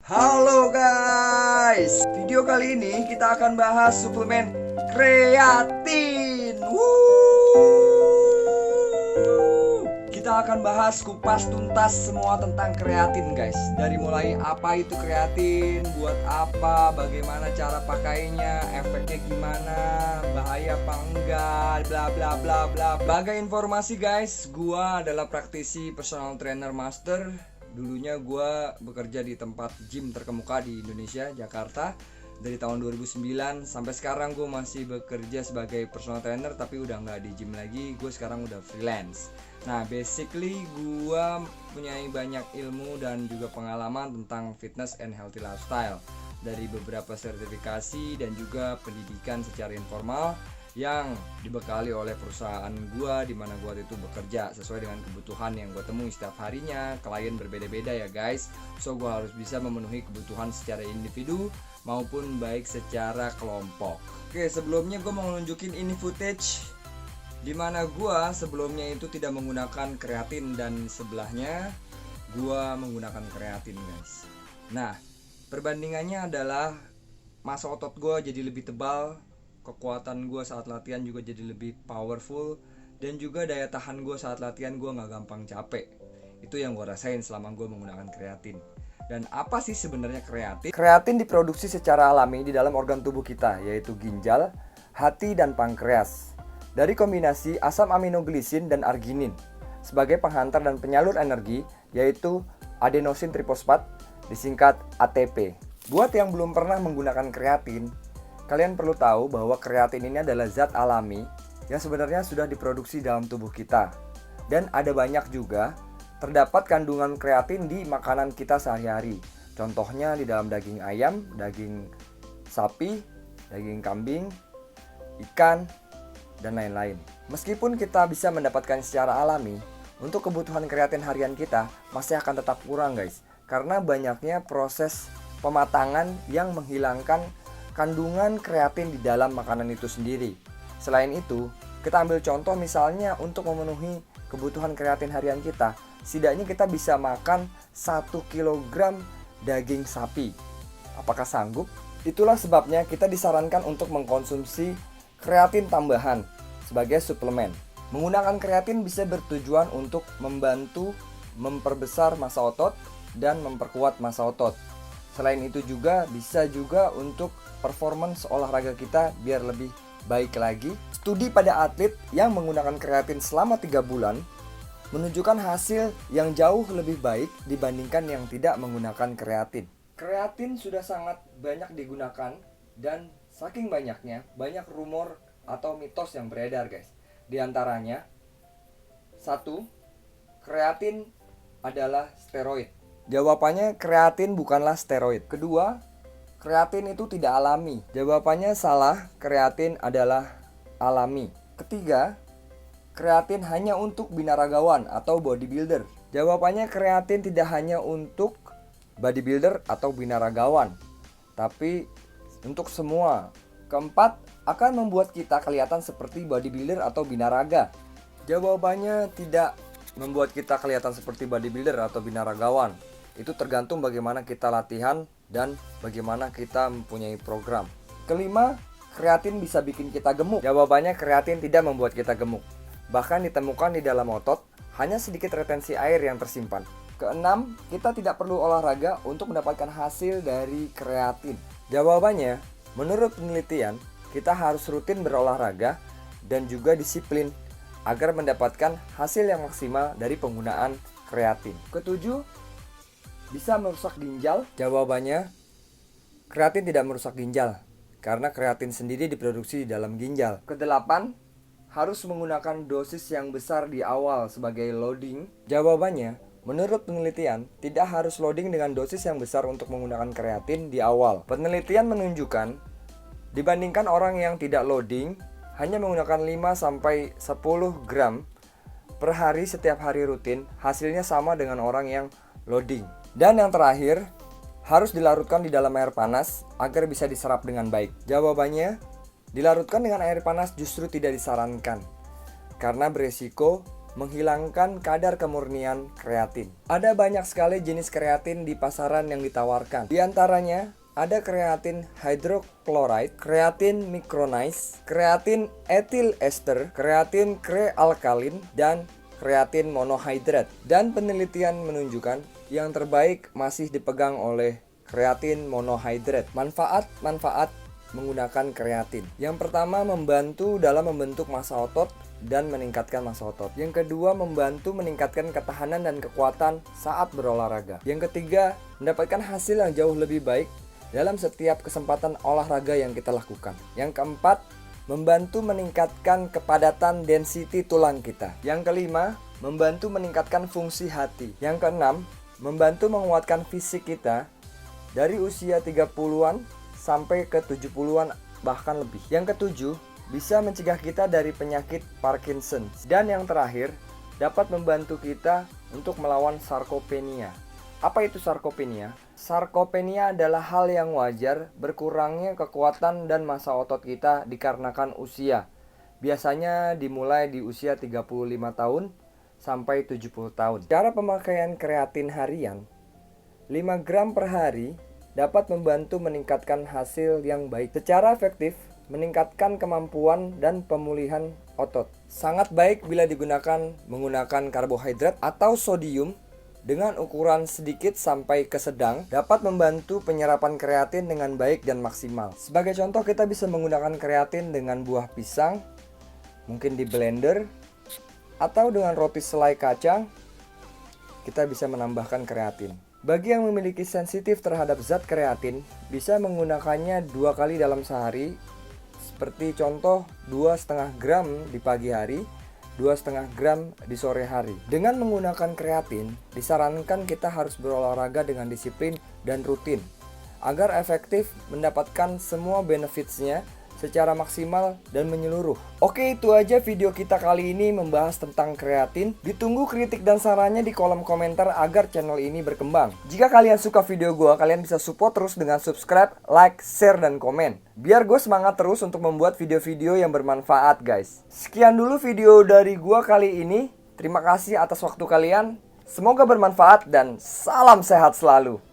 Halo guys, video kali ini kita akan bahas suplemen kreatin. Kita akan bahas kupas tuntas semua tentang kreatin guys. Dari mulai apa itu kreatin, buat apa, bagaimana cara pakainya, efeknya gimana, bahaya apa enggak, bla bla bla bla. Sebagai informasi guys, gua adalah praktisi personal trainer master. Dulunya gue bekerja di tempat gym terkemuka di Indonesia, Jakarta. Dari tahun 2009 sampai sekarang gue masih bekerja sebagai personal trainer, tapi udah nggak di gym lagi. Gue sekarang udah freelance. Nah, basically gue punya banyak ilmu dan juga pengalaman tentang fitness and healthy lifestyle, dari beberapa sertifikasi dan juga pendidikan secara informal yang dibekali oleh perusahaan gua di mana gua itu bekerja sesuai dengan kebutuhan yang gua temui setiap harinya. Klien berbeda-beda ya guys, so gua harus bisa memenuhi kebutuhan secara individu maupun baik secara kelompok. Oke, sebelumnya gua mau nunjukin ini footage dimana gua sebelumnya itu tidak menggunakan kreatin dan sebelahnya gua menggunakan kreatin guys. Nah, perbandingannya adalah massa otot gua jadi lebih tebal, kekuatan gue saat latihan juga jadi lebih powerful, dan juga daya tahan gue saat latihan gue gak gampang capek. Itu yang gue rasain selama gue menggunakan kreatin. Dan apa sih sebenarnya kreatin? Kreatin diproduksi secara alami di dalam organ tubuh kita, yaitu ginjal, hati, dan pankreas, dari kombinasi asam aminoglisin dan arginin sebagai penghantar dan penyalur energi, yaitu adenosin trifosfat, disingkat ATP. Buat yang belum pernah menggunakan kreatin, kalian perlu tahu bahwa kreatin ini adalah zat alami yang sebenarnya sudah diproduksi dalam tubuh kita. Dan ada banyak juga terdapat kandungan kreatin di makanan kita sehari-hari. Contohnya di dalam daging ayam, daging sapi, daging kambing, ikan, dan lain-lain. Meskipun kita bisa mendapatkan secara alami, untuk kebutuhan kreatin harian kita masih akan tetap kurang guys. Karena banyaknya proses pematangan yang menghilangkan kandungan kreatin di dalam makanan itu sendiri. Selain itu, kita ambil contoh misalnya untuk memenuhi kebutuhan kreatin harian kita, setidaknya kita bisa makan 1 kg daging sapi. Apakah sanggup? Itulah sebabnya kita disarankan untuk mengkonsumsi kreatin tambahan sebagai suplemen. Menggunakan kreatin bisa bertujuan untuk membantu memperbesar massa otot dan memperkuat massa otot. Selain itu juga bisa juga untuk performance olahraga kita biar lebih baik lagi. Studi pada atlet yang menggunakan kreatin selama 3 bulan menunjukkan hasil yang jauh lebih baik dibandingkan yang tidak menggunakan kreatin. Kreatin sudah sangat banyak digunakan dan saking banyaknya banyak rumor atau mitos yang beredar guys. Di antaranya, 1. Kreatin adalah steroid. Jawabannya kreatin bukanlah steroid. Kedua, kreatin itu tidak alami. Jawabannya salah, kreatin adalah alami. Ketiga, kreatin hanya untuk binaragawan atau bodybuilder. Jawabannya kreatin tidak hanya untuk bodybuilder atau binaragawan, tapi untuk semua. Keempat, akan membuat kita kelihatan seperti bodybuilder atau binaraga. Jawabannya tidak membuat kita kelihatan seperti bodybuilder atau binaragawan. Itu tergantung bagaimana kita latihan dan bagaimana kita mempunyai program. Kelima, kreatin bisa bikin kita gemuk. Jawabannya kreatin tidak membuat kita gemuk. Bahkan ditemukan di dalam otot, hanya sedikit retensi air yang tersimpan. Keenam, kita tidak perlu olahraga untuk mendapatkan hasil dari kreatin. Jawabannya, menurut penelitian, kita harus rutin berolahraga dan juga disiplin agar mendapatkan hasil yang maksimal dari penggunaan kreatin. Ketujuh, bisa merusak ginjal? Jawabannya, kreatin tidak merusak ginjal karena kreatin sendiri diproduksi di dalam ginjal. Kedelapan, harus menggunakan dosis yang besar di awal sebagai loading. Jawabannya, menurut penelitian, tidak harus loading dengan dosis yang besar untuk menggunakan kreatin di awal. Penelitian menunjukkan, dibandingkan orang yang tidak loading, hanya menggunakan 5-10 gram per hari setiap hari rutin, hasilnya sama dengan orang yang loading. Dan yang terakhir, harus dilarutkan di dalam air panas agar bisa diserap dengan baik. Jawabannya, dilarutkan dengan air panas justru tidak disarankan karena beresiko menghilangkan kadar kemurnian kreatin. Ada banyak sekali jenis kreatin di pasaran yang ditawarkan. Di antaranya ada kreatin hydrochloride, kreatin micronized, kreatin ethyl ester, kreatin krealkalin, dan kreatin monohidrat. Dan penelitian menunjukkan yang terbaik masih dipegang oleh kreatin monohidrat. Manfaat menggunakan kreatin. Yang pertama, membantu dalam membentuk massa otot dan meningkatkan massa otot. Yang kedua, membantu meningkatkan ketahanan dan kekuatan saat berolahraga. Yang ketiga, mendapatkan hasil yang jauh lebih baik dalam setiap kesempatan olahraga yang kita lakukan. Yang keempat, membantu meningkatkan kepadatan density tulang kita. Yang kelima, membantu meningkatkan fungsi hati. Yang keenam, membantu menguatkan fisik kita dari usia 30-an sampai ke 70-an bahkan lebih. Yang ketujuh, bisa mencegah kita dari penyakit Parkinson. Dan yang terakhir, dapat membantu kita untuk melawan sarkopenia. Apa itu sarkopenia? Sarkopenia adalah hal yang wajar berkurangnya kekuatan dan massa otot kita dikarenakan usia. Biasanya dimulai di usia 35 tahun sampai 70 tahun. Cara pemakaian kreatin harian 5 gram per hari dapat membantu meningkatkan hasil yang baik. Secara efektif, meningkatkan kemampuan dan pemulihan otot. Sangat baik bila digunakan menggunakan karbohidrat atau sodium dengan ukuran sedikit sampai ke sedang, dapat membantu penyerapan kreatin dengan baik dan maksimal. Sebagai contoh, kita bisa menggunakan kreatin dengan buah pisang, mungkin di blender, atau dengan roti selai kacang, kita bisa menambahkan kreatin. Bagi yang memiliki sensitif terhadap zat kreatin, bisa menggunakannya 2 kali dalam sehari, seperti contoh 2,5 gram di pagi hari, 2,5 gram di sore hari. Dengan menggunakan kreatin, disarankan kita harus berolahraga dengan disiplin dan rutin, agar efektif mendapatkan semua benefitsnya secara maksimal dan menyeluruh. Oke, itu aja video kita kali ini membahas tentang kreatin. Ditunggu kritik dan sarannya di kolom komentar agar channel ini berkembang. Jika kalian suka video gue, kalian bisa support terus dengan subscribe, like, share, dan komen. Biar gue semangat terus untuk membuat video-video yang bermanfaat, guys. Sekian dulu video dari gue kali ini. Terima kasih atas waktu kalian. Semoga bermanfaat dan salam sehat selalu.